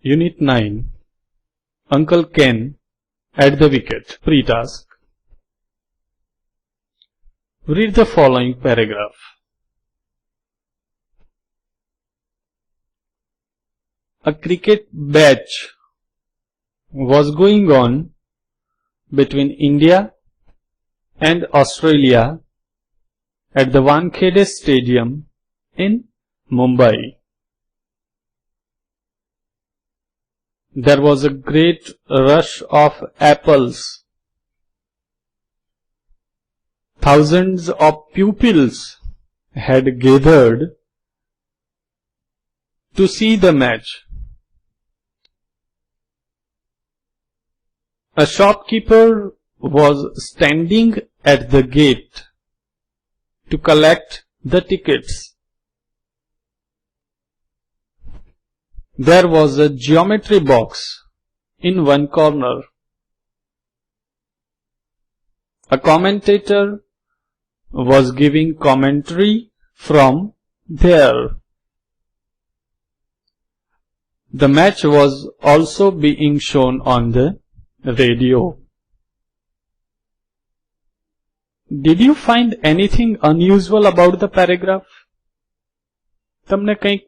Unit 9, Uncle Ken at the wicket. Pre-task. Read the following paragraph. A cricket match was going on between India and Australia at the Wankhede Stadium in Mumbai. There was a great rush of apples. Thousands of pupils had gathered to see the match. A shopkeeper was standing at the gate to collect the tickets. There was a geometry box in one corner. A commentator was giving commentary from there. The match was also being shown on the radio. Did you find anything unusual about the paragraph? તમને કંઈક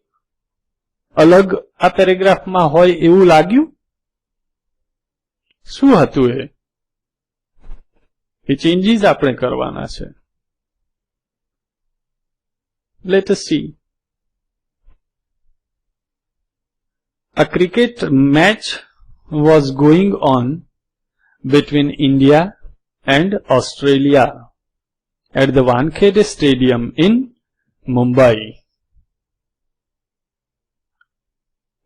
અલગ આ પેરેગ્રાફમાં હોય એવું લાગ્યું? શું હતું એ? એ changes આપણે કરવાના છે. Let us see. A cricket match was going on between India and Australia at the Wankhede Stadium in Mumbai.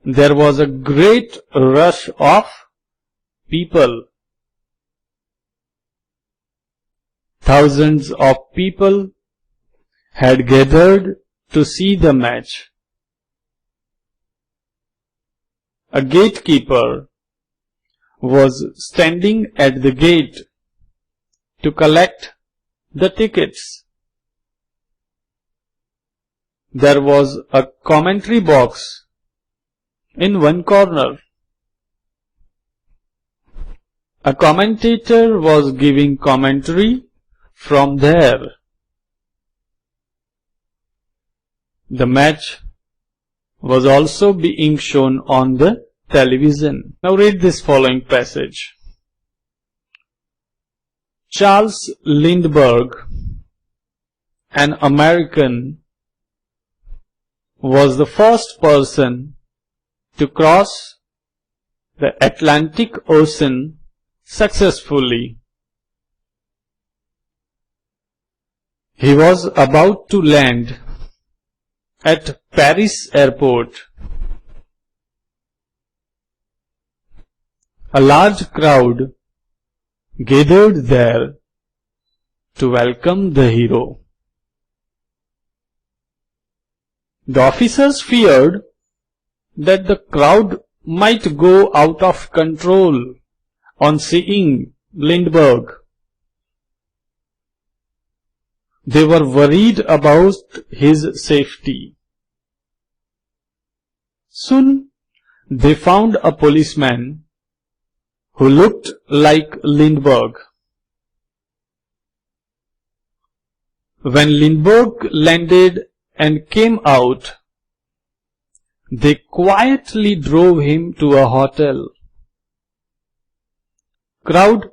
There was a great rush of people. Thousands of people had gathered to see the match. A gatekeeper was standing at the gate to collect the tickets. There was a commentary box in one corner. A commentator was giving commentary from there. The match was also being shown on the television. Now read this following passage. Charles Lindbergh, an American, was the first person to cross the Atlantic Ocean successfully. He was about to land at Paris airport. A large crowd gathered there to welcome the hero. The officers feared that the crowd might go out of control on seeing Lindbergh. They were worried about his safety. Soon they found a policeman who looked like Lindbergh. When Lindbergh landed and came out, they quietly drove him to a hotel. Crowd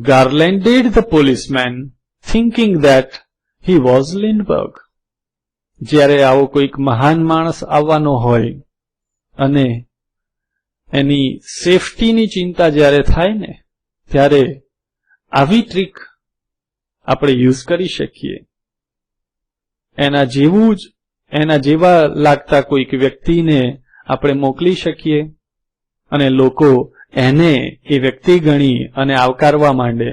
garlanded the policeman, thinking that he was Lindbergh. જ્યારે આવો કોઈક મહાન માણસ આવવાનો હોય અને એની સેફટીની चिंता જ્યારે થાય ને ત્યારે આવી ટ્રીક આપણે યુઝ કરી શકીએ. એના જેવા લાગતા કોઈક વ્યક્તિને આપણે મોકલી શકીએ અને લોકો એને એ વ્યક્તિ ગણી અને આવકારવા માંડે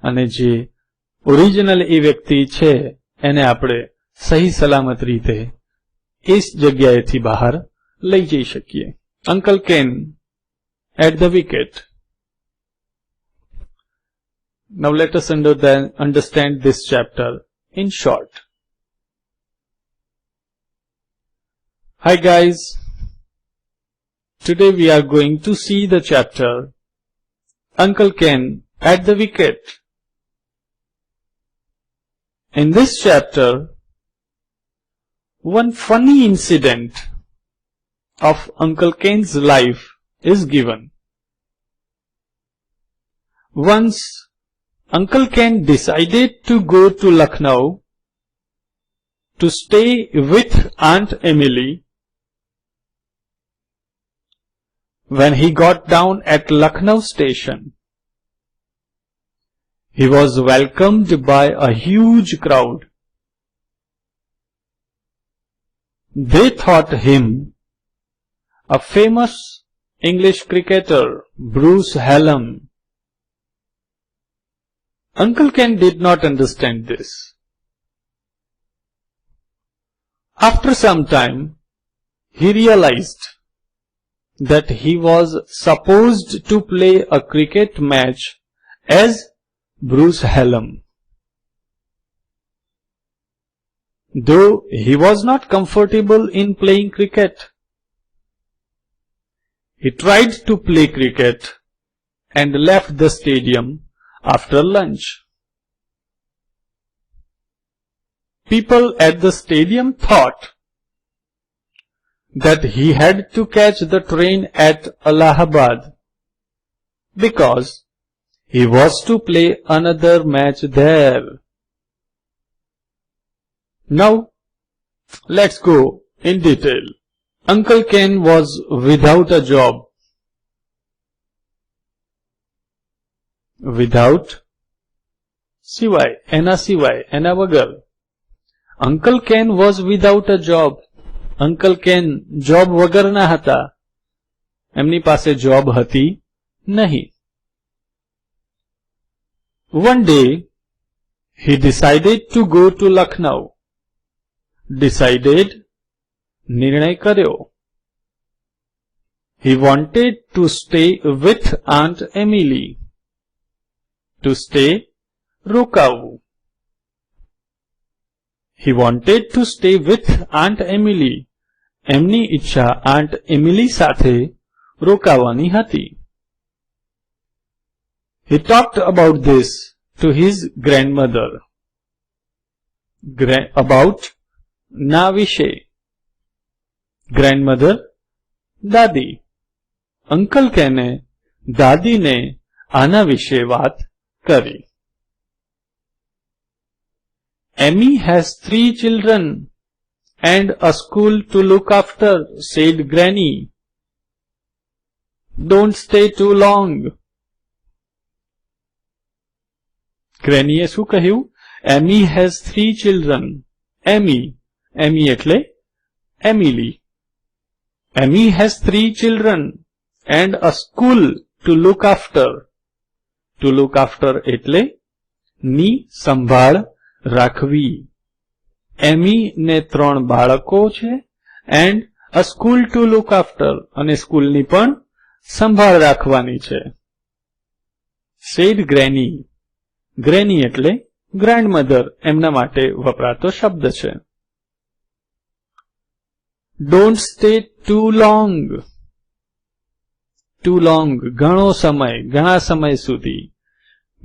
અને જે ઓરિજિનલ એ વ્યક્તિ છે એને આપણે સહી સલામત રીતે એ જગ્યાએથી બહાર લઈ જઈ શકીએ. Uncle Ken at the wicket. Now let us understand this chapter in short. Hi guys, Today we are going to see the chapter Uncle Ken at the Wicket. In this chapter, one funny incident of Uncle Ken's life is given. Once Uncle Ken decided to go to Lucknow to stay with Aunt Emily. When he got down at Lucknow station, he was welcomed by a huge crowd. They thought him a famous English cricketer, Bruce Hallam. Uncle Ken did not understand this. After some time, he realized that he was supposed to play a cricket match as Bruce Hallam. Though he was not comfortable in playing cricket, he tried to play cricket and left the stadium after lunch. People at the stadium thought that he had to catch the train at Allahabad because he was to play another match there. Now, let's go in detail. Uncle Ken was without a job. Without સિવાય, એના વગર. Uncle Ken was without a job. Uncle Ken job વગરના હતા. એમની પાસે job હતી નહીં. One day, he decided to go to Lucknow. Decided, निर्णय કર્યો. He wanted to stay with Aunt Emily. To stay, રોકાવું. He wanted to stay with Aunt Emily. એમની ઈચ્છા Aunt Emily સાથે રોકાવાની હતી. He talked about this to his grandmother. About ના વિશે. Grandmother, દાદી. Uncle Ken દાદીને આના વિશે વાત કરી. Emmy has 3 children and a school to look after, said Granny. Don't stay too long. Granny એ શું કહ્યું? Emmy has 3 children. Emmy એટલે Emily. Emmy has 3 children and a school to look after. To look after એટલે ની સંભાળ રાખવી. Emmy ને 3 બાળકો છે and a school to look after અને સ્કૂલની પણ સંભાળ રાખવાની છે. Said Granny. Granny એટલે grandmother એમના માટે વપરાતો શબ્દ છે. Don't stay too long. Too long ઘણો સમય, ઘણા સમય સુધી.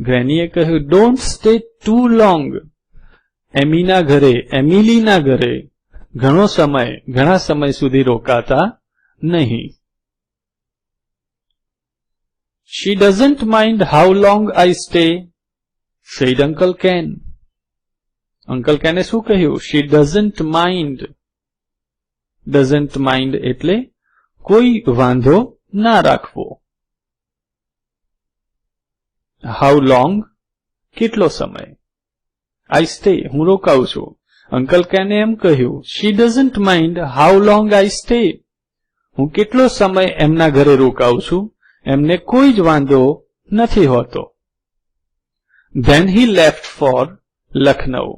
ગ્રેનીએ કહ્યું don't stay too long. એમીના ઘરે, એમિલીના ઘરે ઘણો સમય, ઘણા સમય સુધી રોકાતા નહીં. She doesn't mind how long I stay, said Uncle Ken. Uncle Ken શું કહ્યું? She doesn't mind. Doesn't mind એટલે કોઈ વાંધો ના રાખવો. How long? કેટલો સમય. I stay, હું રોકાઉં છું. Uncle Ken એમ કહ્યું She doesn't mind how long I stay. હું કેટલો સમય એમના ઘરે રોકાઉં છું, એમને કોઈ જ વાંધો નથી હોતો. Then he left for Lucknow.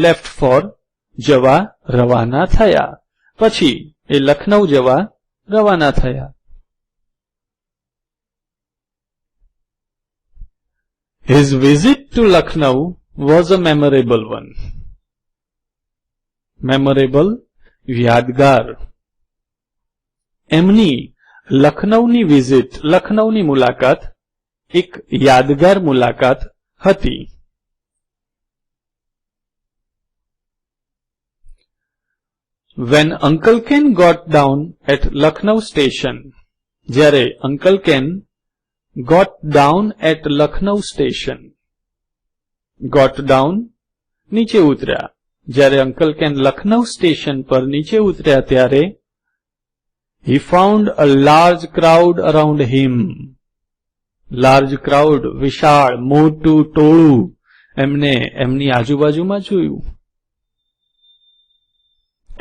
Left for જવા રવાના થયા. પછી એ લખનઉ જવા રવાના થયા. His visit to Lucknow was a memorable one. Memorable, યાદગાર. એમની લખનૌની વિઝિટ, લખનૌની મુલાકાત એક યાદગાર મુલાકાત હતી. When Uncle Ken got down at Lucknow station, જ્યારે Uncle Ken got down at Lucknow station, got down નીચે ઉતર્યા, જ્યારે Uncle Ken લખનૌ સ્ટેશન પર નીચે ઉતર્યા ત્યારે he found a large crowd around him. large crowd, વિશાળ મોટું ટોળું એમને એમની આજુબાજુમાં જોયું.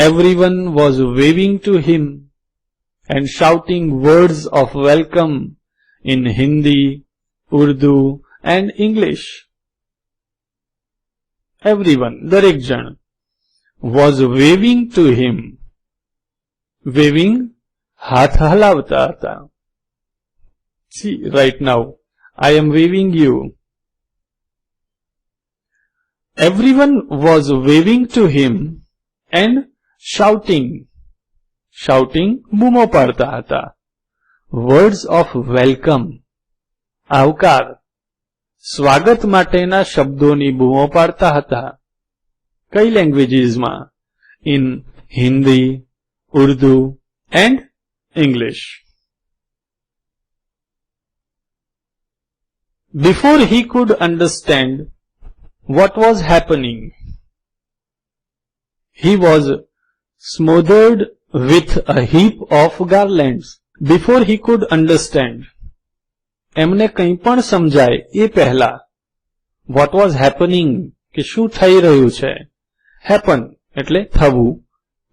Everyone was waving to him and shouting words of welcome in Hindi, Urdu and English. Everyone, દરેક જણ, was waving to him. Waving, હાથ હલાવતા હતા. See, right now, I am waving you. Everyone was waving to him and shouting. Shouting, બૂમો પાડતા હતા. Words of welcome, આવકાર, સ્વાગત માટેના શબ્દોની બૂમો પાડતા હતા. કઈ લેંગ્વેજીસમાં? In Hindi, Urdu and English. Before he could understand what was happening, he was smothered with a heap of garlands. Before he could understand, એમને કંઈ પણ સમજાય એ પહેલા, what was happening, કે શું થઈ રહ્યું છે. happen એટલે થવું,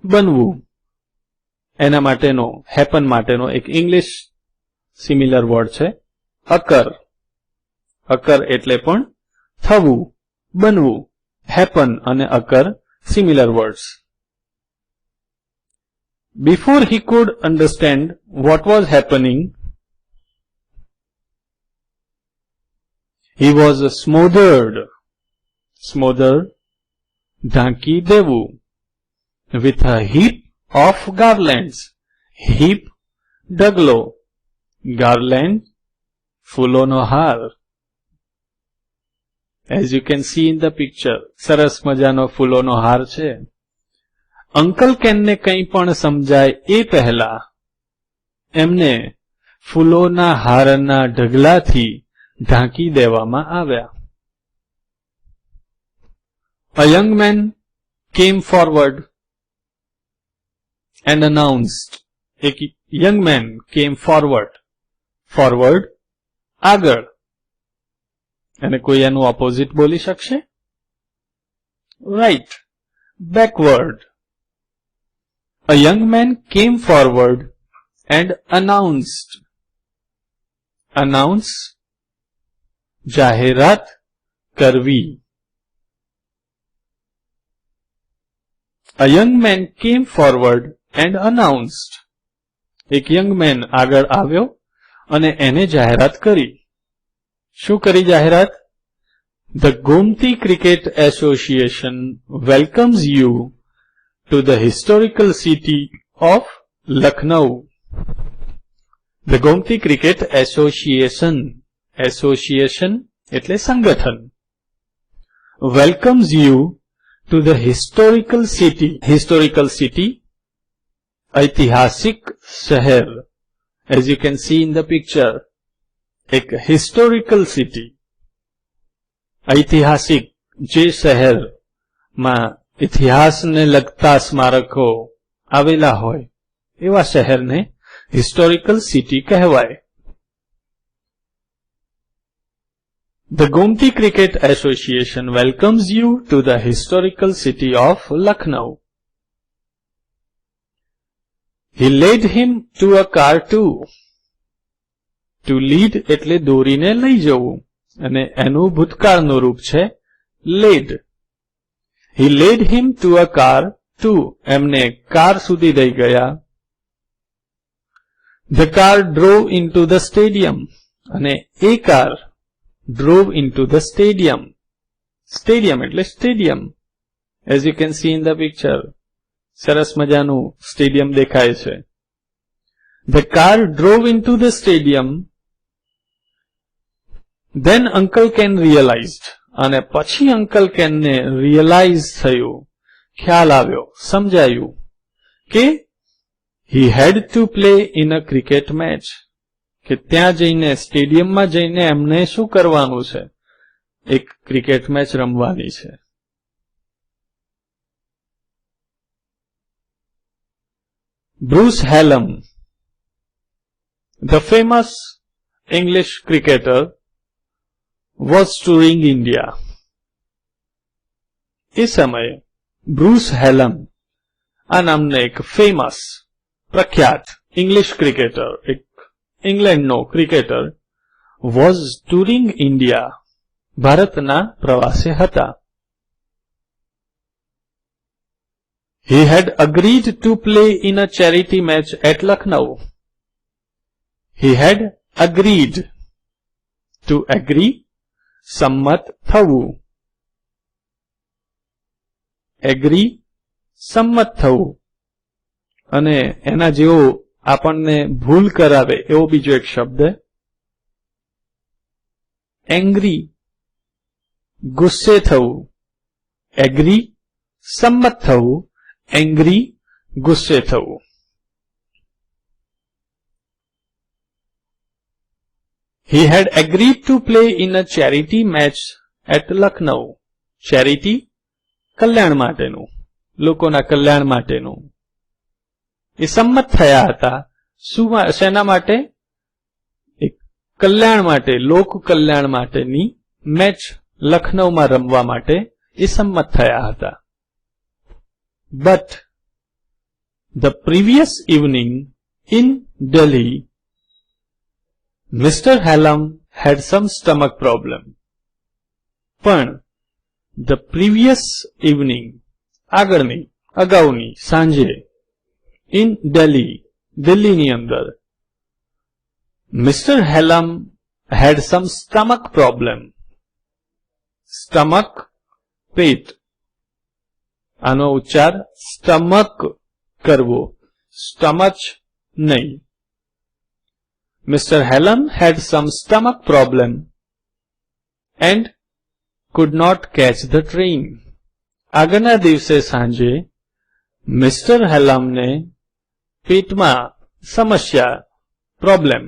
બનવું. એના માટેનો, happen માટેનો એક ઇંગ્લિશ સિમિલર વર્ડ છે occur. occur એટલે પણ થવું, બનવું. happen અને occur similar words. Before he could understand what was happening, he was smothered. Smothered, ઢાંકી દેવું. With a heap of garlands. Heap, ઢગલો. Garland, ફૂલોનો હાર. As you can see in the picture, સરસ મજાનો ફૂલોનો હાર છે. અંકલ કેનને કંઈ પણ સમજાય એ પહેલા એમને ફૂલોના હારના ઢગલાથી ઢાંકી દેવામાં આવ્યા. A young man came forward and announced. એક young man came forward. Forward, આગળ. અને કોઈ એનું ઓપોઝિટ બોલી શકશે? Right, backward. A young man came forward and announced. Announce, જાહેરાત કરવી. A young man came forward and announced. એક young man આગળ આવ્યો અને એને જાહેરાત કરી. શું કરી જાહેરાત? The Gomti Cricket Association welcomes you to the historical city of Lucknow. The Gomti Cricket Association, association એટલે સંગઠન, welcomes you to the historical city. Historical city, ऐतिहासिक शहर. As you can see in the picture, एक historical city, ऐतिहासिक, જે શહેરમાં ઇતિહાસને લગતા સ્મારકો આવેલા હોય એવા શહેરને હિસ્ટોરિકલ સિટી કહેવાય. The Gomti Cricket Association welcomes you to the historical city of Lucknow. He led him to a car too. To lead એટલે દોરીને લઈ જવું અને એનું ભૂતકાળનું રૂપ છે led. He led him to a car too. એમને કાર સુધી લઈ ગયા. The car drove into the stadium. અને એ car drove into the stadium. Stadium એટલે stadium. As you can see in the picture, સરસ મજાનું સ્ટેડિયમ દેખાય છે. The car drove into the stadium. Then Uncle Ken realized. અને પછી uncle કેનને realise થયું, ખ્યાલ આવ્યો, સમજાયું કે he had to play in a cricket match. કે ત્યાં જઈને સ્ટેડિયમમાં જઈને એમને શું કરવાનું છે? એક ક્રિકેટ મેચ રમવાની છે. Bruce Hallam, the famous English cricketer, was touring India. એ સમયે બ્રુસ હેલમ આ નામનો એક ફેમસ પ્રખ્યાત ઇંગ્લિશ ક્રિકેટર, એક ઇંગ્લેન્ડનો ક્રિકેટર, વોઝ ટુરિંગ ઇન્ડિયા, ભારતના પ્રવાસે હતા. He had agreed to play in a charity match at Lucknow. He had agreed. To agree, સંમત થવું. એગ્રી, સંમત થવું. અને એના જેવો આપણને ભૂલ કરાવે એવો બીજો એક શબ્દ એંગ્રી, ગુસ્સે થવું. એગ્રી, સંમત થવું. એંગ્રી, ગુસ્સે થવું. He had agreed to play in a charity match at Lucknow. Charity, કલ્યાણ માટેનું, લોકોના કલ્યાણ માટેનું. એ સંમત થયા હતા. શેના માટે? એક કલ્યાણ માટે, લોક કલ્યાણ માટેની મેચ લખનૌમાં રમવા માટે એ સંમત થયા હતા. But the previous evening in Delhi, Mr. Hallam had some stomach problem. પણ the previous evening, આગળની, અગાઉની, સાંજે, in Delhi, દિલ્હીની અંદર, Mr. Hallam had some stomach problem. Stomach, પેટ. આનો ઉચ્ચાર સ્ટમક કરવો, સ્ટમચ નહીં. Mr. Hallam had some stomach problem and could not catch the train. આગળના દિવસે સાંજે મિસ્ટર હેલમને પેટમાં સમસ્યા, પ્રોબ્લેમ,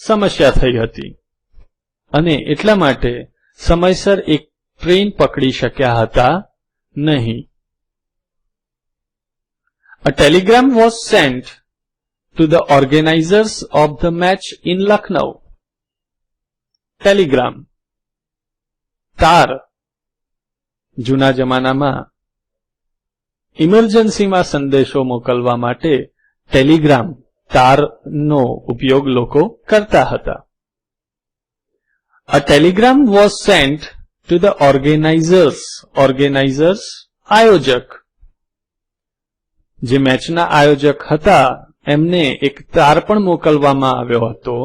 સમસ્યા થઈ હતી અને એટલા માટે સમયસર એક ટ્રેન પકડી શક્યા હતા નહીં. A telegram was sent to the organizers of the match in Lucknow. Telegram, તાર. જૂના જમાનામાં ઇમરજન્સીમાં સંદેશો મોકલવા માટે ટેલિગ્રામ, તારનો ઉપયોગ લોકો કરતા હતા. A telegram was sent to the organizers. Organizers, આયોજક. જે મેચના આયોજક હતા એમને એક તાર પણ મોકલવામાં આવ્યો હતો.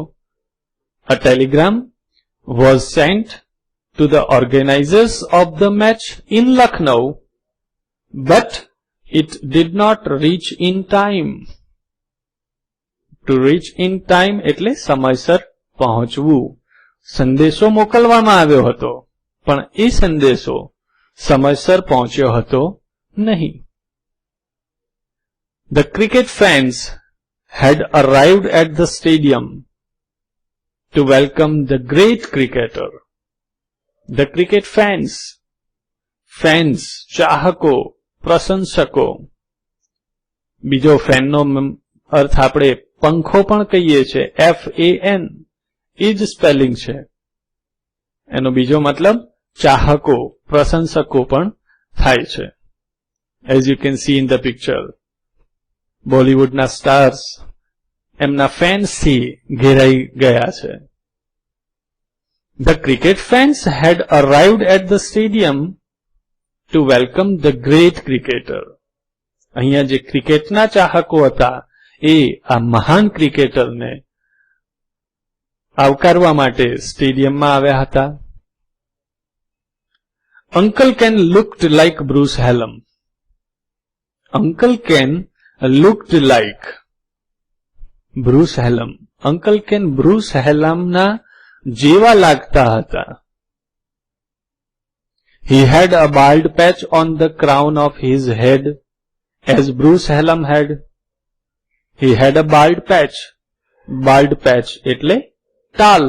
A telegram was sent to the organizers of the match in Lucknow, but it did not reach in time. To reach in time એટલે સમયસર પહોંચવું. સંદેશો મોકલવામાં આવ્યો હતો પણ એ સંદેશો સમયસર પહોંચ્યો હતો નહીં. The cricket fans had arrived at the stadium to welcome the great cricketer. The cricket fans, fans, ચાહકો, પ્રશંસકો. બીજો ફેનનો અર્થ આપણે પંખો પણ કહીએ છીએ, FAN. એ જ સ્પેલિંગ છે. એનો બીજો મતલબ ચાહકો, પ્રશંસકો પણ થાય છે. As you can see in the picture, બોલિવૂડના સ્ટાર્સ એમના ફેન્સથી ઘેરાઈ ગયા છે. The cricket fans had arrived at the stadium to welcome the great cricketer. અહીંયા જે ક્રિકેટના ચાહકો હતા એ આ મહાન ક્રિકેટરને આવકારવા માટે સ્ટેડિયમમાં આવ્યા હતા. Uncle Ken looked like Bruce Hallam. Uncle Ken looked like. Bruce Hallam. Uncle Ken Bruce હેલમના જેવા લાગતા હતા. He had a bald patch on the crown of his head as Bruce Hallam had. He had a bald patch. Bald patch એટલે ટાલ.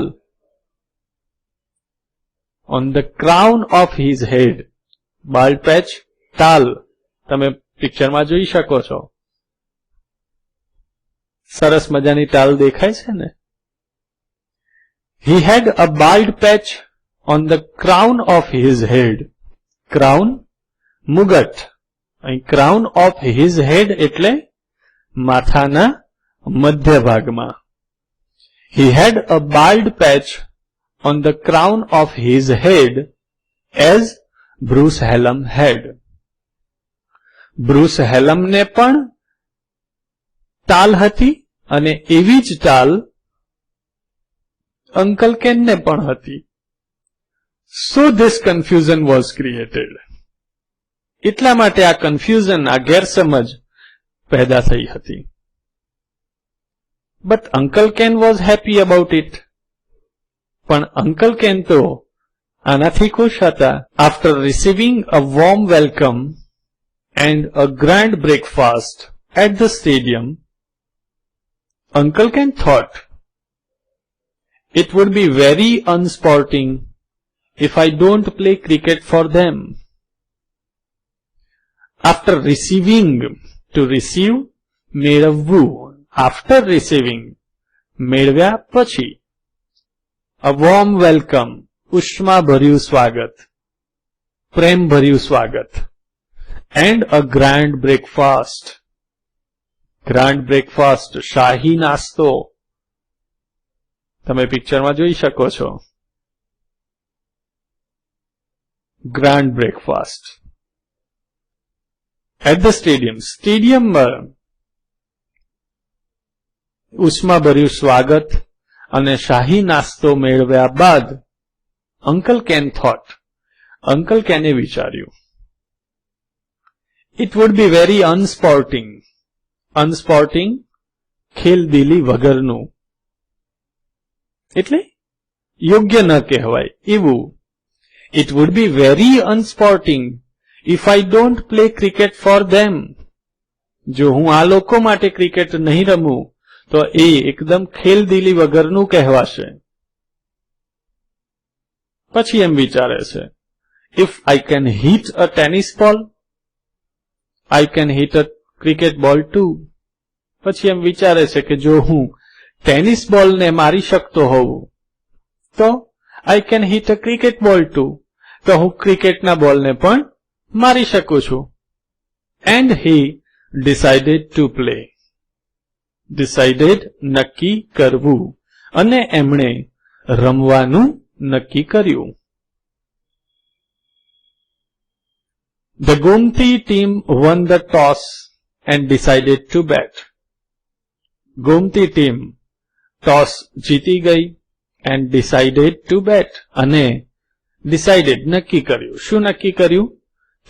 On the crown of his head. Bald patch, ટાલ. તમે પિક્ચરમાં જોઈ શકો છો. સરસ મજાની ટાલ દેખાય છે ને? He had a bald patch on the crown of his head. Crown, મુગટ. અહીં crown of his head એટલે માથાના મધ્ય ભાગમાં. He had a bald patch on the crown of his head as Bruce Hallam had. Bruce Hallam ને પણ ટાલ હતી અને એવી જ ટાલ અંકલ કેન ને પણ હતી. So this confusion was created. એટલા માટે આ કન્ફ્યુઝન, આ ગેરસમજ પેદા થઈ હતી. But Uncle Ken was happy about it. પણ અંકલ કેન તો આનાથી ખુશ હતા. After receiving a warm welcome and a grand breakfast at the stadium, Uncle Ken thought, it would be very unsporting if I don't play cricket for them. After receiving, to receive, મેળવવું. After receiving, મેળવ્યા પછી. A warm welcome, ઉષ્માભર્યું સ્વાગત, પ્રેમભર્યું સ્વાગત. And a grand breakfast. Grand breakfast, શાહી નાસ્તો. તમે પિક્ચરમાં જોઈ શકો છો. Grand breakfast. At the stadium. Stadium ઉષ્માભર્યું સ્વાગત અને શાહી નાસ્તો મેળવ્યા બાદ અંકલ કેન થોટ. અંકલ કેને વિચાર્યું. It would be very unsporting. Unsporting, ખેલદિલી વગરનું. એટલે યોગ્ય ન કહેવાય એવું. It would be very unsporting if I don't play cricket for them. જો હું આ લોકો માટે ક્રિકેટ નહીં રમું તો એ એકદમ ખેલદિલી વગરનું કહેવાશે. પછી એમ વિચારે છે, if I can hit a tennis ball, I can hit a cricket ball too. પછી એમ વિચારે છે કે જો હું ટેનિસ બોલને મારી શકતો હોઉં તો I can hit a cricket ball too. તો હું ક્રિકેટના બોલને પણ મારી શકું છું. And he decided to play. Decided, નક્કી કરવું. અને એમણે રમવાનું નક્કી કર્યું. The Gomti team won the toss and decided to bat. Gomti team toss જીતી ગઈ and decided to bat. અને decided, નક્કી કર્યું. શું નક્કી કર્યું?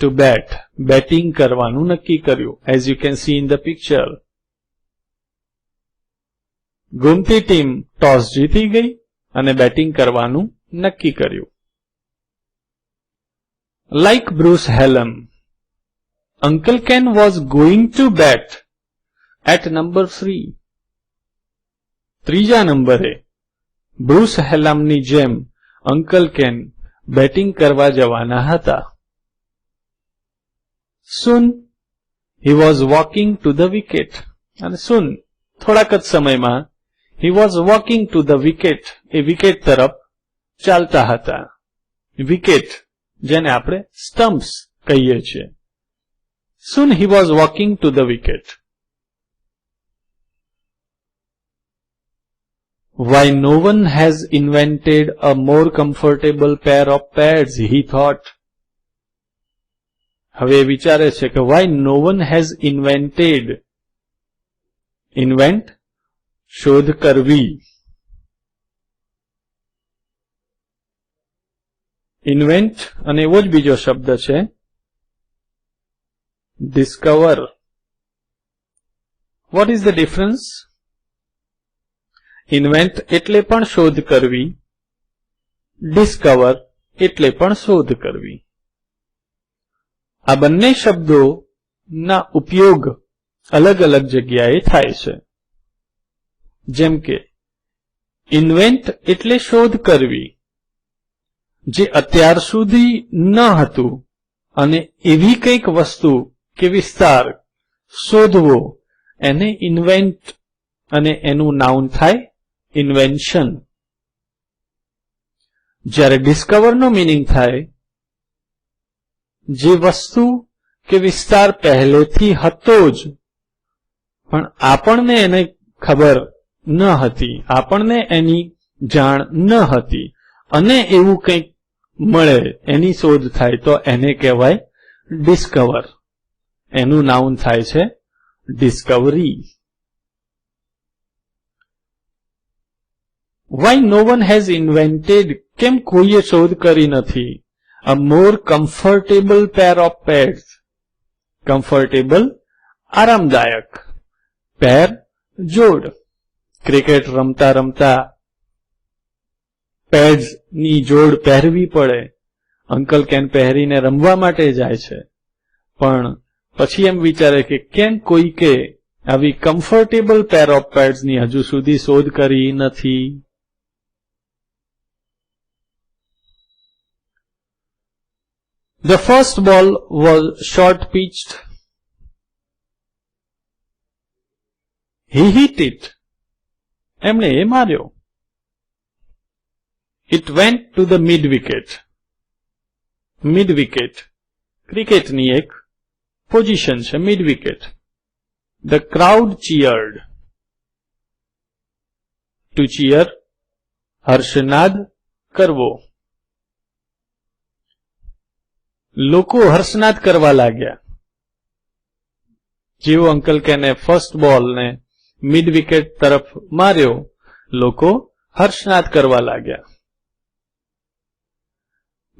To bat. Batting કરવાનું નક્કી કર્યું. As you can see in the picture. Gomti team toss જીતી ગઈ અને બેટિંગ કરવાનું નક્કી કર્યું. Like Bruce Hallam, Uncle Ken was going to bat at number 3. ત્રીજા નંબરે બ્રુસ હેલમની જેમ અંકલ કેન બેટિંગ કરવા જવાના હતા. Soon he was walking to the wicket. અને soon, થોડાક જ સમયમાં, he was walking to the wicket. A wicket તરફ ચાલતા હતા. વિકેટ, જેને આપણે સ્ટમ્પ્સ કહીએ છીએ. Soon he was walking to the wicket. Why no one has invented a more comfortable pair of pads, he thought. હવે વિચારે છે કે why no one has invented. Invent, શોધ કરવી. Invent અને એવો જ બીજો શબ્દ છે discover. What is the difference? Invent એટલે પણ શોધ કરવી, ડિસ્કવર એટલે પણ શોધ કરવી. આ બંને શબ્દોના ઉપયોગ અલગ અલગ જગ્યાએ થાય છે. જેમ કે ઇન્વેન્ટ એટલે શોધ કરવી, જે અત્યાર સુધી ન હતું અને એવી કંઈક વસ્તુ કે વિસ્તાર શોધવો, એને ઇન્વેન્ટ અને એનું નાઉન થાય ઇન્વેન્શન. જ્યારે ડિસ્કવરનો મિનિંગ થાય જે વસ્તુ કે વિસ્તાર પહેલેથી હતો જ પણ આપણને એને ખબર ન હતી, આપણને એની જાણ ન હતી અને એવું કંઈક મળે એની શોધ થાય તો એને કહેવાય ડિસ્કવર. એનું નાઉન થાય છે Discovery. Why no one has invented, કેમ કોઈએ શોધ કરી નથી, a more comfortable pair of pads. Comfortable આરામદાયક, પેર જોડ. ક્રિકેટ રમતા રમતા પેડ્સ ની જોડ પહેરવી પડે. અંકલ કેન પહેરીને રમવા માટે જાય છે પણ પછી એમ વિચારે કે કેમ કોઈકે આવી કમ્ફર્ટેબલ પેર ઓફ પેડ્સ ની હજુ સુધી શોધ કરી નથી. The first ball was short pitched. He hit it. એમણે એ માર્યો. It went to the mid wicket. Mid wicket ક્રિકેટની એક પોઝિશન છે, mid wicket. The crowd cheered. To cheer હર્ષનાદ કરવો. લોકો હર્ષનાદ કરવા લાગ્યા. જેવો અંકલ કેને ફર્સ્ટ બોલને મિડ વિકેટ તરફ માર્યો, લોકો હર્ષનાદ કરવા લાગ્યા.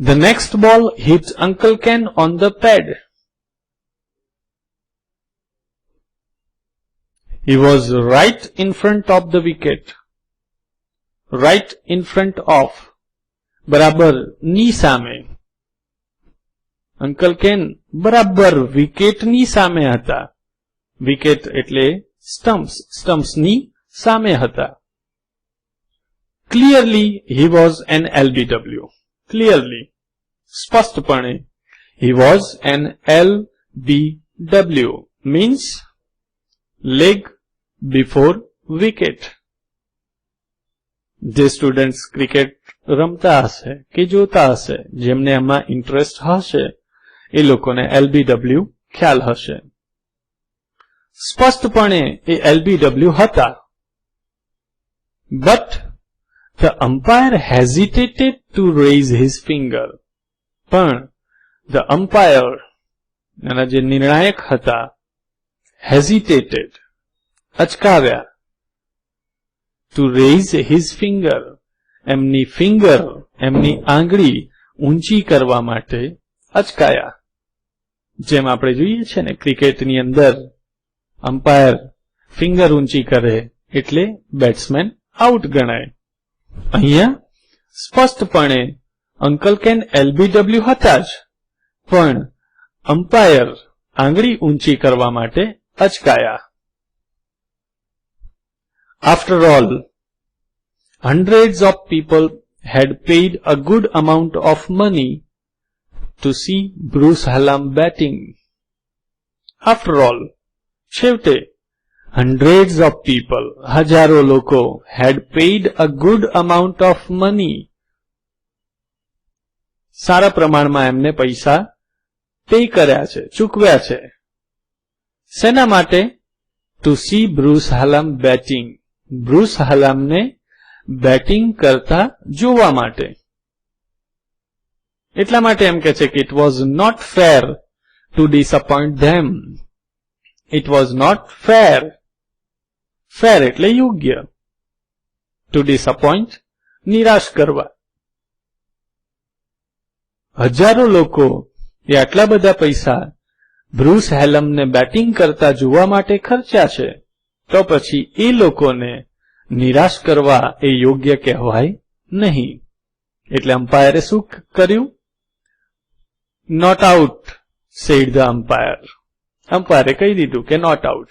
The next ball hit Uncle Ken on the pad. He was right in front of the wicket. Right in front of બરાબર ની સામે. અંકલ કેન બરાબર વિકેટની સામે હતા. વિકેટ એટલે સ્ટમ્પ્સ, સ્ટમ્પ્સની સામે હતા. Clearly he was an LBW. Clearly, સ્પષ્ટપણે, he was an LBW means leg before wicket. જે સ્ટુડન્ટ્સ ક્રિકેટ રમતા હશે કે જોતા હશે, જેમને આમાં ઇન્ટરેસ્ટ હશે, એ લોકોને LBW ખ્યાલ હશે. સ્પષ્ટપણે એ LBW હતા. But the umpire hesitated to raise his finger. પણ the umpire, એના જે નિર્ણાયક હતા, hesitated, અચકાવ્યા, to raise his finger, એમની ફિંગર, એમની આંગળી ઊંચી કરવા માટે અચકાયા. જેમ આપણે જોઈએ છે ને ક્રિકેટની અંદર અમ્પાયર ફિંગર ઊંચી કરે એટલે બેટ્સમેન આઉટ ગણાય. અહીંયા સ્પષ્ટપણે અંકલ કેન LBW હતા જ, પણ અમ્પાયર આંગળી ઊંચી કરવા માટે અચકાયા. After all, hundreds of people had paid a good amount of money to see Bruce Hallam batting. After all, છેવટે hundreds of people, હજારો લોકો, had paid a good amount of money. સારા પ્રમાણમાં એમને પૈસા પે કર્યા છે, ચૂકવ્યા છે. શેના માટે? To see Bruce Hallam batting. Bruce હલામને બેટિંગ કરતા જોવા માટે. એટલા માટે એમ કહે છે કે it was not fair to disappoint them. It was not fair. Fair એટલે યોગ્ય. To disappoint નિરાશ કરવા. હજારો લોકો એ આટલા બધા પૈસા બ્રુસ હેલમને બેટિંગ કરતા જોવા માટે ખર્ચ્યા છે, તો પછી એ લોકોને નિરાશ કરવા એ યોગ્ય કહેવાય નહીં. એટલે અમ્પાયરે શું કર્યું? Not out, said the umpire. અમ્પાયરે કહી દીધું કે not out.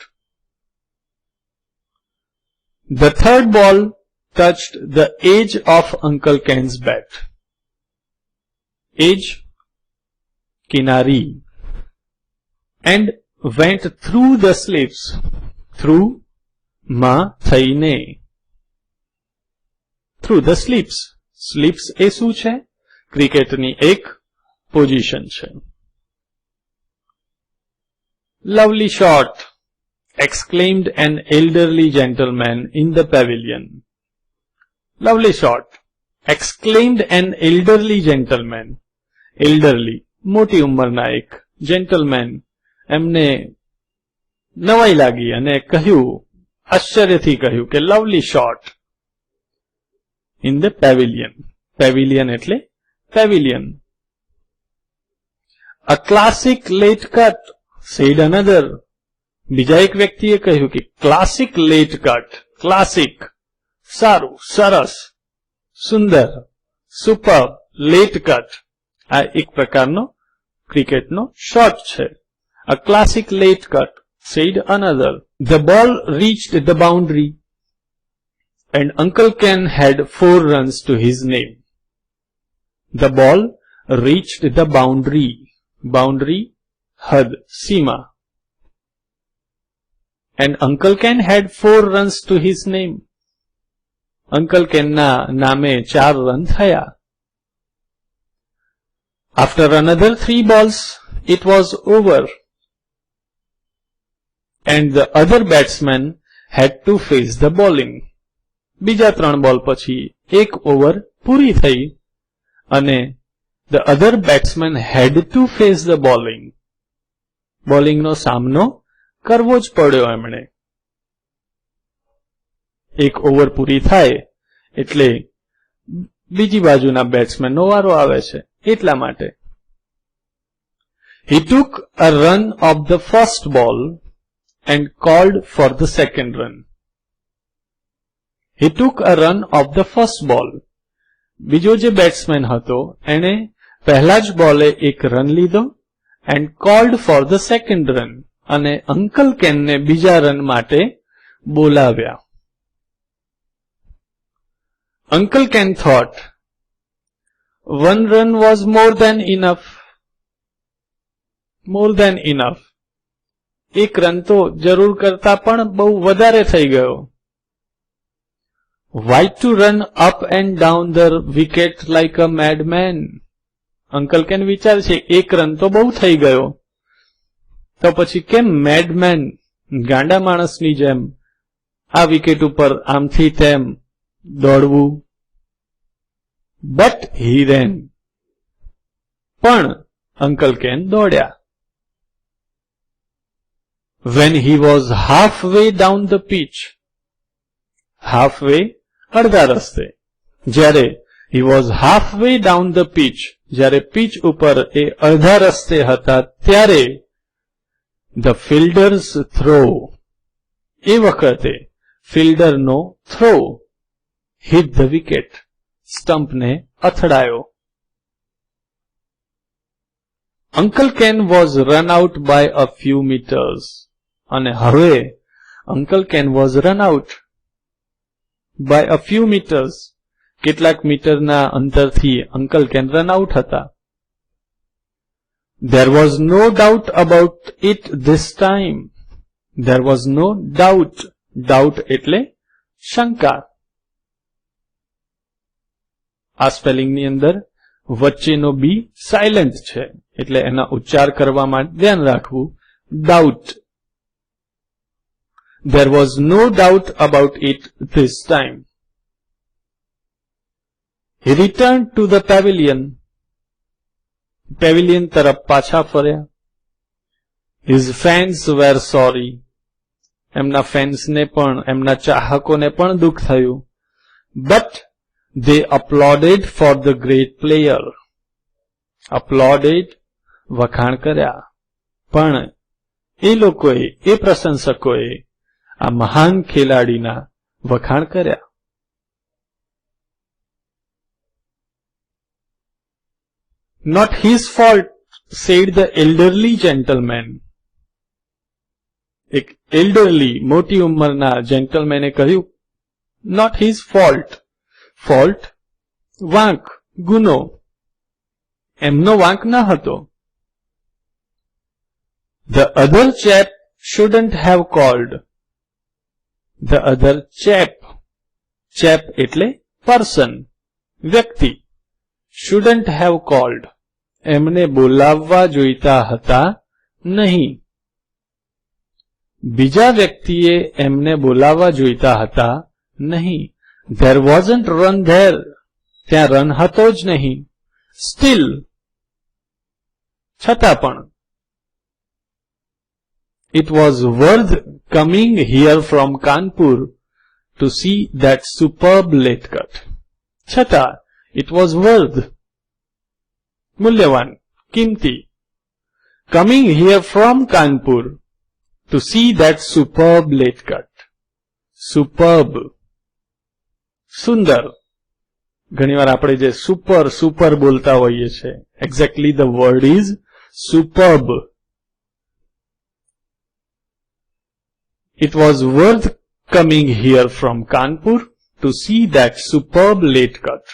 The third ball touched the edge of Uncle Ken's bat. Edge, કિનારી, and went through the slips. Through માં થઈને. Through the slips. Slips એ શું છે? ક્રિકેટની એક પોઝિશન છે. Lovely shot, exclaimed an elderly gentleman in the pavilion. Lovely shot, exclaimed an elderly gentleman. Elderly, મોટી ઉંમરના એક gentleman, એમને નવાઈ લાગી અને કહ્યું, આશ્ચર્યથી કહ્યું કે lovely shot in the pavilion. Pavilion એટલે pavilion. A classic late cut, said another. બીજા એક વ્યક્તિએ કહ્યું કે ક્લાસિક લેટ કટ. ક્લાસિક, સારું, સરસ, સુંદર, સુપર. લેટ કટ આ એક પ્રકારનો ક્રિકેટનો શોટ છે. A classic late cut, said another. The ball reached the boundary and Uncle Ken had 4 runs to his name. The ball reached the boundary. Boundary, હદ, સીમા. And Uncle Ken had 4 runs to his name. Uncle Ken ના નામે 4 run થયા. After another 3 balls, it was over. And the other batsman had to face the bowling. બીજા 3 બોલ પછી 1 over પૂરી થઈ અને the other batsman had to face the bowling. બોલિંગનો સામનો કરવો જ પડ્યો એમણે. 1 ઓવર પૂરી થાય એટલે બીજી બાજુના બેટ્સમેનનો વારો આવે છે એટલા માટે. He took a run of the first ball and called for the second run. He took a run of the first ball. બીજો જે બેટ્સમેન હતો એણે પહેલા જ બોલે 1 રન લીધો and called for the second run. અને અંકલ કેનને બીજા રન માટે બોલાવ્યા. Uncle Ken thought 1 run was more than enough. More than enough. 1 run તો જરૂર કરતા પણ બહુ વધારે થઈ ગયો. Why to run up and down the wicket like a madman? Uncle can વિચાર છે 1 રન તો બહુ થઈ ગયો, તો પછી કેમ મેડમેન, ગાંડા માણસની જેમ આ વિકેટ ઉપર આમથી તેમ દોડવું. બટ હી રેન. પણ અંકલ કેન દોડ્યા. When he was halfway down the pitch. Halfway, અડધા રસ્તે. જ્યારે he was halfway down the pitch, જ્યારે પિચ ઉપર એ અડધા રસ્તે હતા ત્યારે the fielder's throw, એ વખતે ફિલ્ડરનો થ્રો hit the wicket, સ્ટમ્પને અથડાયો. Uncle Ken was run out by a few meters. અને હવે Uncle Ken was run out by a few meters. કેટલાક મીટરના અંતરથી અંકલ કેન રન આઉટ હતા. There was no doubt about it this time. There was no doubt. Doubt એટલે શંકા. આ સ્પેલિંગની અંદર વચ્ચેનો બી સાયલેન્ટ છે એટલે એના ઉચ્ચાર કરવામાં ધ્યાન રાખવું. Doubt. There was no doubt about it this time. He returned to the pavilion. Pavilion તરફ પાછા ફર્યા. His fans were sorry. એમના ફેન્સને પણ, એમના ચાહકોને પણ દુઃખ થયું. But they applauded for the great player. Applauded, વખાણ કર્યા. પણ એ લોકોએ, એ પ્રશંસકોએ આ મહાન ખેલાડીના વખાણ કર્યા. Not his fault, said the elderly gentleman. એક elderly, મોટી ઉંમરના જેન્ટલમેને કહ્યું, not his fault. Fault, વાંક, ગુનો. એમનો વાંક ન હતો. The other chap shouldn't have called. The other chap. Chap એટલે person, વ્યક્તિ. Shouldn't have called. એમને બોલાવવા જોઈતા હતા નહીં. બીજા વ્યક્તિએ એમને બોલાવવા જોઈતા હતા નહીં. There wasn't run there. ત્યાં રન હતો જ નહીં. Still. છતાં પણ. It was worth coming here from Kanpur to see that superb late cut. છતાં it was worth. મૂલ્યવાન, કિંમતી. Coming here from Kanpur to see that superb late cut. Superb. સુંદર. ઘણીવાર આપણે જે સુપર બોલતા હોઈએ છે. Exactly the word is superb. It was worth coming here from Kanpur to see that superb late cut.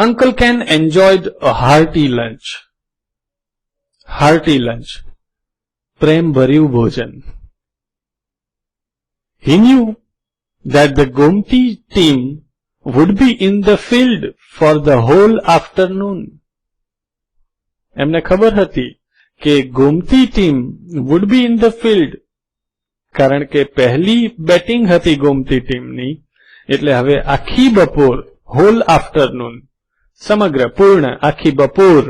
Uncle Ken enjoyed a hearty lunch. Hearty lunch. પ્રેમ ભર્યું ભોજન. He knew that the Gomti team would be in the field for the whole afternoon. એમને ખબર હતી કે Gomti team would be in the field. કારણ કે પહેલી batting હતી ગોમતી ટીમની, એટલે હવે આખી બપોર, whole afternoon, સમગ્ર પૂર્ણ આખી બપોર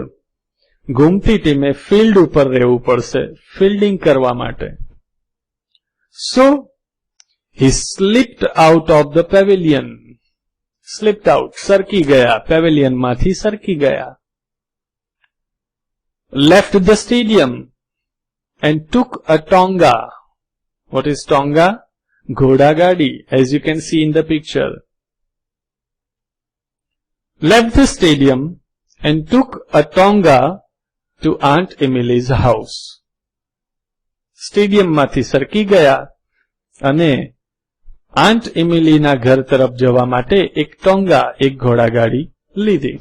ગોમતી ટીમે ફિલ્ડ ઉપર રહેવું પડશે ફિલ્ડિંગ કરવા માટે. So he slipped out of the pavilion. Slipped out, સરકી ગયા, પેવેલિયન માંથી સરકી ગયા. Left the stadium and took a tonga. What is tonga? Ghoda gadi, as you can see in the picture. Left the stadium and took a tonga to Aunt Emily's house. Stadium માંથી સરકી ગયા અને aunt એમિલીના ઘર તરફ જવા માટે એક ટોંગા, એક ઘોડાગાડી લીધી.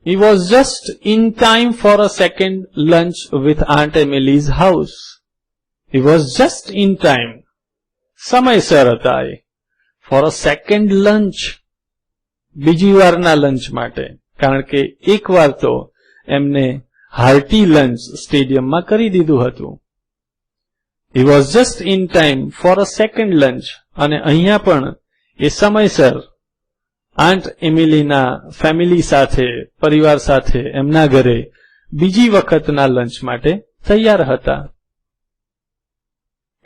He was just in time for a second lunch with Aunt Emily's house. He was just in time. સમયસર હતા એ. For a second lunch. બીજી વારના લંચ માટે. કારણ કે એક વાર તો એમને હાર્ટી લંચ સ્ટેડિયમમાં કરી દીધું હતું. He was just in time for a second lunch. અને અહીંયા પણ એ સમયસર આંટ એમિલીના ફેમિલી સાથે, પરિવાર સાથે એમના ઘરે બીજી વખતના લંચ માટે તૈયાર હતા.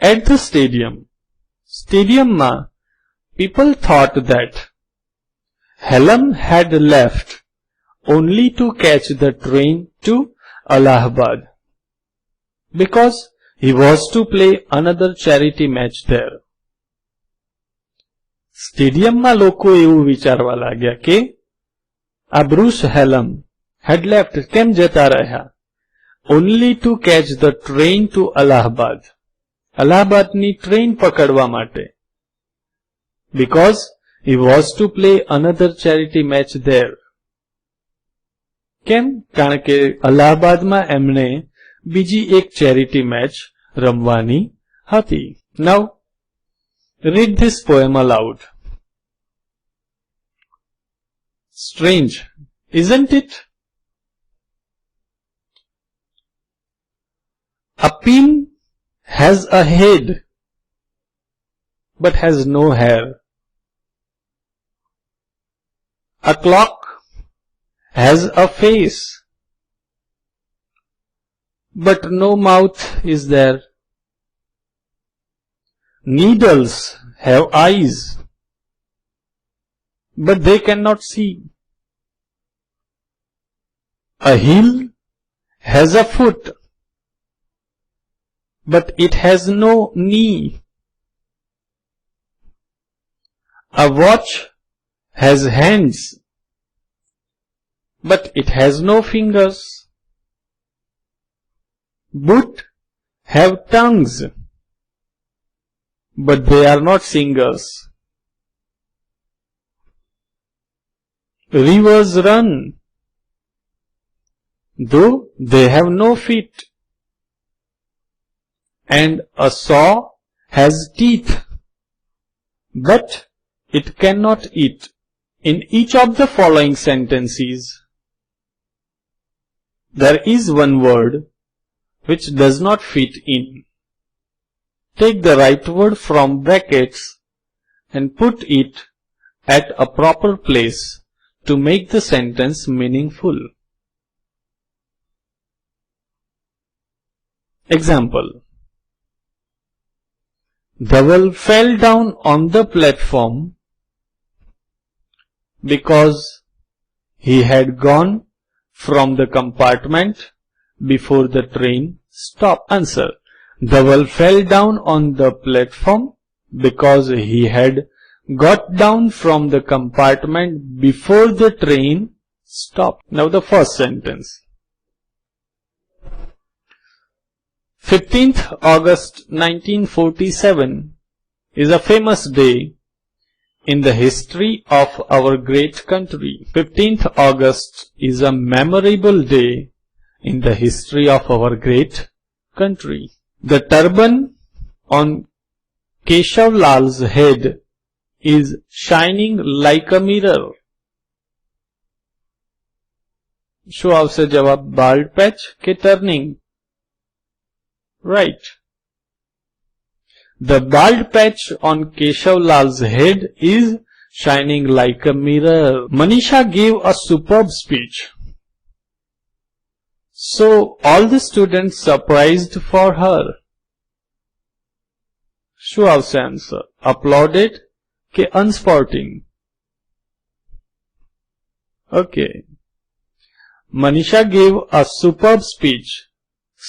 At the stadium, સ્ટેડિયમમાં people thought that Helen had left only to catch the train to Allahabad because he was to play another charity match there. સ્ટેડિયમમાં લોકો એવું વિચારવા लाग्યા કે આ બ્રુસ હેલમ had left, કેમ જતા રહ્યા? Only to catch the train to Allahabad. અલ્હાબાદની ટ્રેન પકડવા માટે. Because he was to play another charity match there. કેમ? કારણ કે અલ્હાબાદમાં એમને બીજી એક ચેરિટી મેચ રમવાની હતી. Now, read this poem aloud. Strange, isn't it? A pin has a head but has no hair. A clock has a face but no mouth is there. Needles have eyes but they cannot see. A hill has a foot but it has no knee. A watch has hands, but it has no fingers. Boot have tongues, but they are not singers. Rivers run, though they have no feet. And a saw has teeth, but it cannot eat. In each of the following sentences, there is one word which does not fit in. Take the right word from brackets and put it at a proper place to make the sentence meaningful. Example: Dhaval fell down on the platform because he had gone from the compartment before the train stopped. Answer: Dhaval fell down on the platform because he had got down from the compartment before the train stopped. Now the first sentence. 15th August 1947 is a famous day in the history of our great country. 15th August is a memorable day in the history of our great country. The turban on Keshav Lal's head is shining like a mirror. શું આવશે જવાબ? bald patch કે turning? Right. The bald patch on Keshav Lal's head is shining like a mirror. Manisha gave a superb speech, so all the students surprised for her. શું આવશે answer? Applauded કે unsporting? Okay. Manisha gave a superb speech,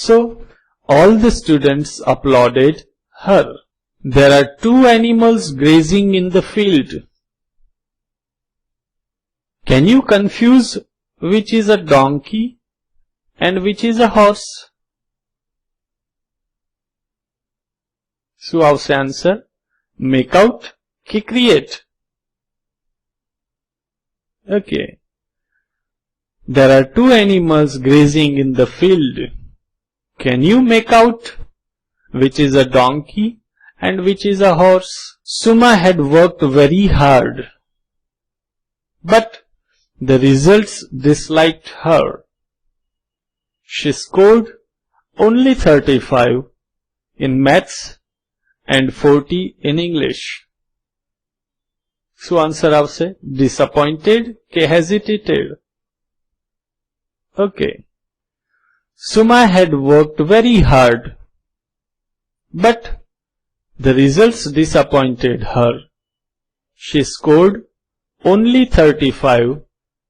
so all the students applauded her. There are two animals grazing in the field. Can you confuse which is a donkey and which is a horse? શું આવશે answer? Make out ki create? Okay. There are two animals grazing in the field. Can you make out which is a donkey and which is a horse? Suma had worked very hard, but the results disliked her. She scored only 35 in maths and 40 in English. So answer આવશે disappointed કે hesitated? Okay. Suma had worked very hard, but the results disappointed her. She scored only 35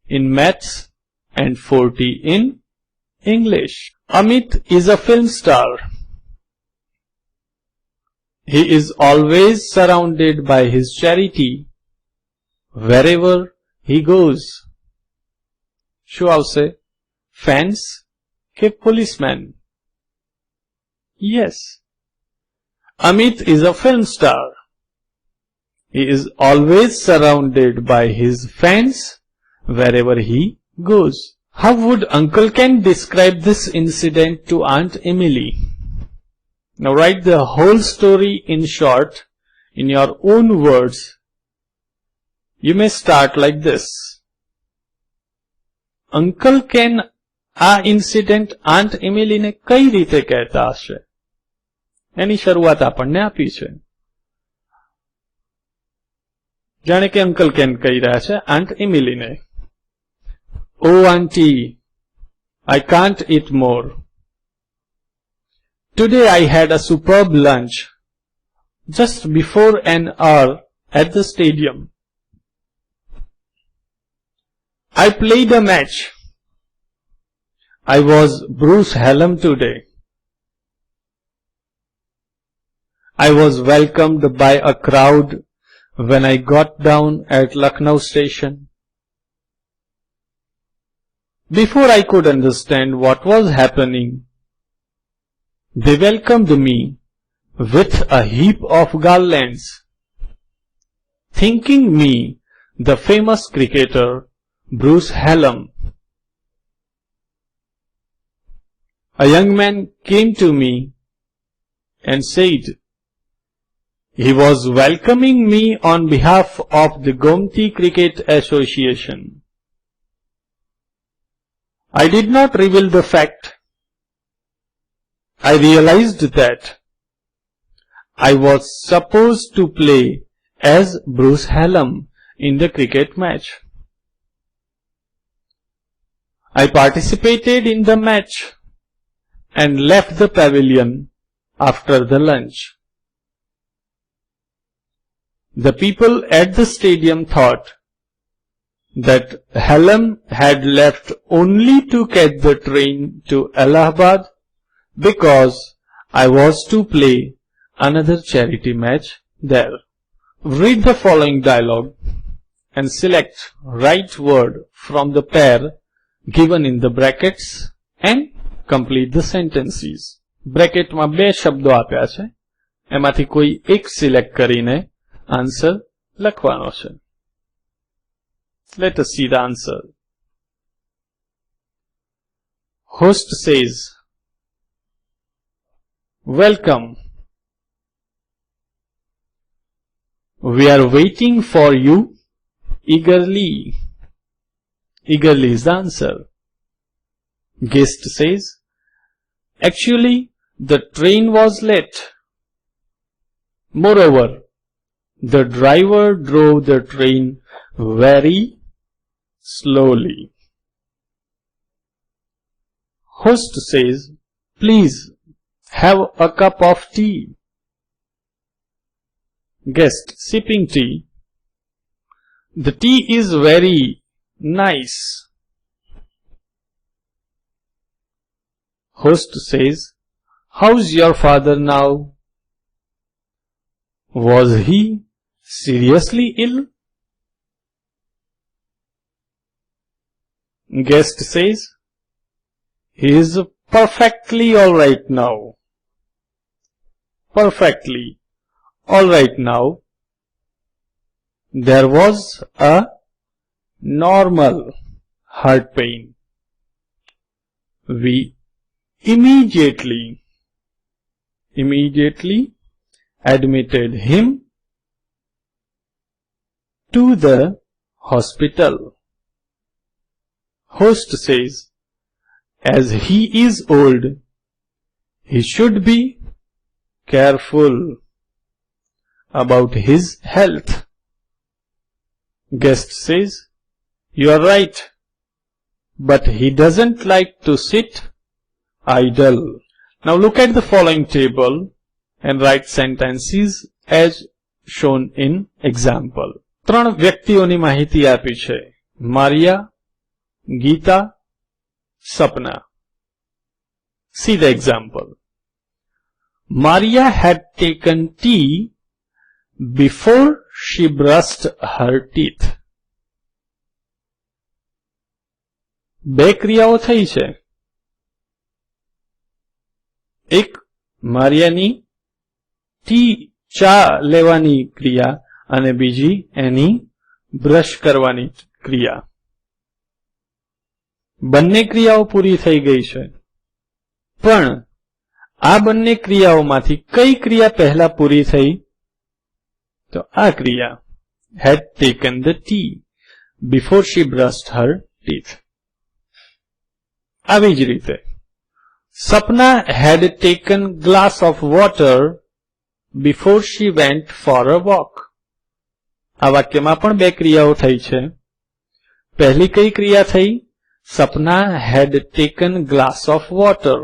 in maths and 40 in English. Amit is a film star. He is always surrounded by his charity wherever he goes. શું આવશે? Fans ke policeman? Yes. Amit is a film star. He is always surrounded by his fans wherever he goes. How would Uncle Ken describe this incident to Aunt Emily? Now write the whole story in short in your own words. You may start like this. Uncle Ken આ incident aunt એમિલીને કઈ રીતે કહેતા હશે? એની શરૂઆત આપણને આપી છે. જાણે કે અંકલ કેન કહી રહ્યા છે aunt એમિલીને, Oh auntie, I can't eat more. Today I had a superb lunch just before an hour at the stadium. I played a match. I was Bruce Hallam today. I was welcomed by a crowd when I got down at Lucknow station. Before I could understand what was happening, they welcomed me with a heap of garlands, thinking me the famous cricketer Bruce Hallam. A young man came to me and said he was welcoming me on behalf of the Gomti Cricket Association. I did not reveal the fact. I realized that I was supposed to play as Bruce Hallam in the cricket match. I participated in the match and left the pavilion after the lunch. The people at the stadium thought that Hallam had left only to catch the train to Allahabad because I was to play another charity match there. Read the following dialogue and select right word from the pair given in the brackets and complete the sentences. બ્રેકેટમાં બે શબ્દો આપ્યા છે, એમાંથી કોઈ એક select કરીને answer લખવાનો છે. Let us see the answer. Host says, "Welcome. We are waiting for you eagerly." Eagerly is the answer. Guest says, "Actually, the train was late. Moreover, the driver drove the train very slowly." Host says, "Please have a cup of tea." Guest sipping tea. "The tea is very nice." Host says, "How's your father now? Was he seriously ill?" Guest says, "He is perfectly all right now." Perfectly all right now. There was a normal heart pain. We immediately admitted him to the hospital. Host says, "As he is old, he should be careful about his health." Guest says, "You are right, but he doesn't like to sit idle." Now look at the following table and write sentences as shown in example. ત્રણ વ્યક્તિઓની માહિતી આપી છે, Maria, Geeta, Sapna. See the example. Maria had taken tea before she brushed her teeth. બે ક્રિયાઓ થઈ છે. એક મારિયાની ચા લેવાની ક્રિયા અને બીજી એની બ્રશ કરવાની ક્રિયા. બંને ક્રિયાઓ પૂરી થઈ ગઈ છે, પણ આ બંને ક્રિયાઓમાંથી કઈ ક્રિયા પહેલા પૂરી થઈ? તો આ ક્રિયા, had taken the tea before she brushed her teeth. આવી જ રીતે Sapna had taken glass of water before she went for a walk. આ વાક્યમાં પણ બે ક્રિયાઓ થઈ છે. પહેલી કઈ ક્રિયા થઈ? Sapna had taken glass of water.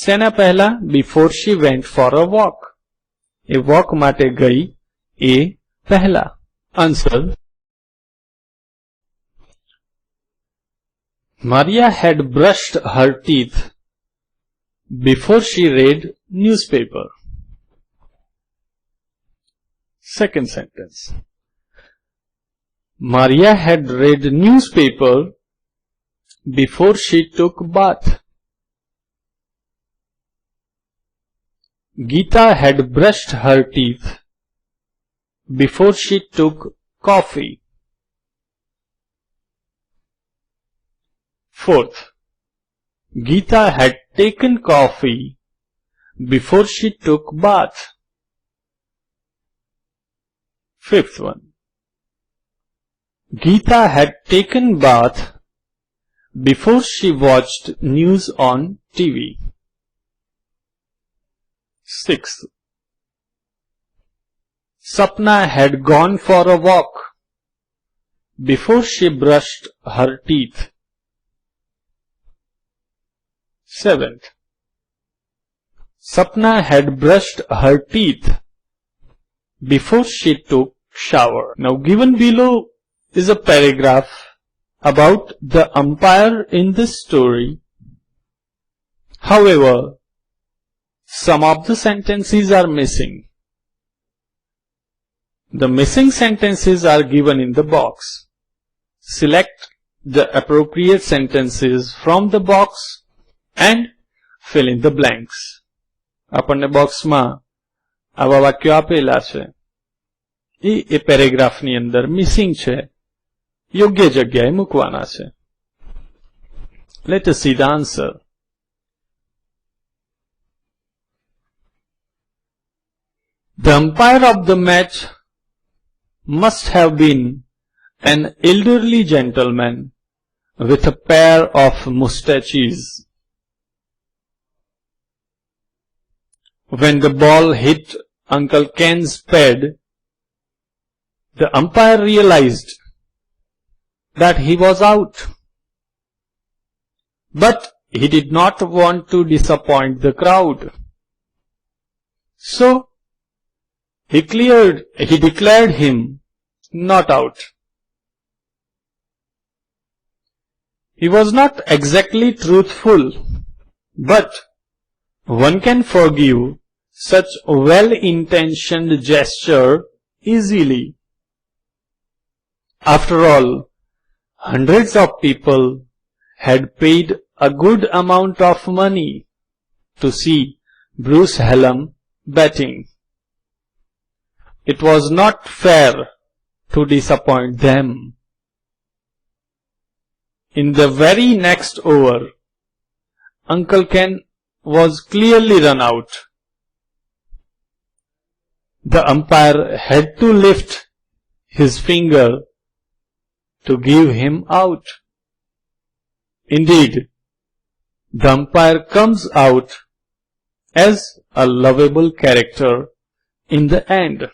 સેના પહેલા? Before she went for a walk. A walk માટે ગઈ એ પહેલા. Answer. Maria had brushed her teeth before she read newspaper. Second sentence. Maria had read newspaper before she took bath. Geeta had brushed her teeth before she took coffee. Fourth, Geeta had taken coffee before she took bath. Fifth one, Geeta had taken bath before she watched news on TV. Sixth, Sapna had gone for a walk before she brushed her teeth. Seventh, Sapna had brushed her teeth before she took shower. Now given below is a paragraph about the umpire in this story. However, some of the sentences are missing. The missing sentences are given in the box. Select the appropriate sentences from the box and fill in the blanks. આપણને બોક્સમાં આવા વાક્યો આપેલા છે. એ પેરેગ્રાફની અંદર missing છે. યોગ્ય જગ્યાએ મૂકવાના છે. Let us see the answer. The umpire of the match must have been an elderly gentleman with a pair of moustaches. When the ball hit Uncle Ken's pad, the umpire realized that he was out. But he did not want to disappoint the crowd. So, he declared him not out. He was not exactly truthful, but one can forgive such well-intentioned gesture easily. After all, hundreds of people had paid a good amount of money to see Bruce Hallam batting. It was not fair to disappoint them. In the very next over, Uncle Ken was clearly run out. The umpire had to lift his finger to give him out. Indeed, the umpire comes out as a lovable character in the end.